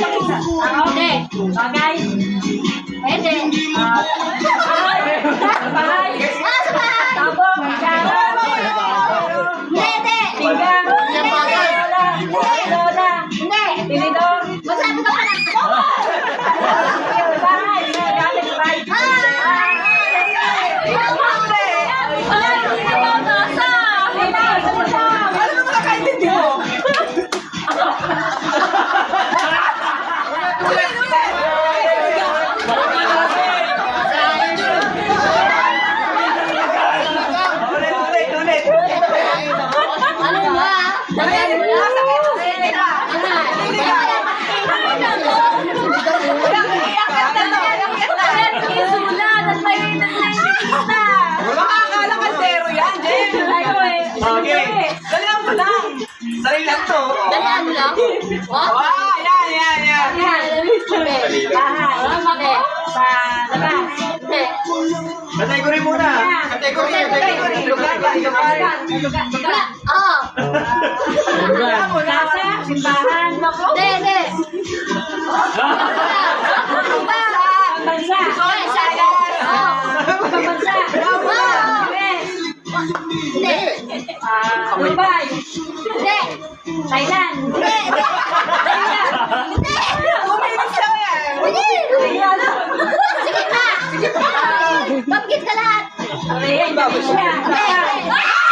Hindi. Bagay. Pwede. Bahay. Sa bahay. Tabong. Kutsara. Hindi. Pinggan. Lola. Hindi. Tinidor. Masabi ka pa lang. Bahay. Galing bahay. Dalihan mo lang. Sarili lang to. Dalihan mo lang? Yan. Bahay. Sa labas. Hindi. Kategory muna. Kategory. Lugar. Oo. Casa, simbahan, Hindi. bansa. Bansa. Hindi. Dubai, Hindi. Thailand. Sige pa. Bakit ka lahat? Indonesia. Hindi.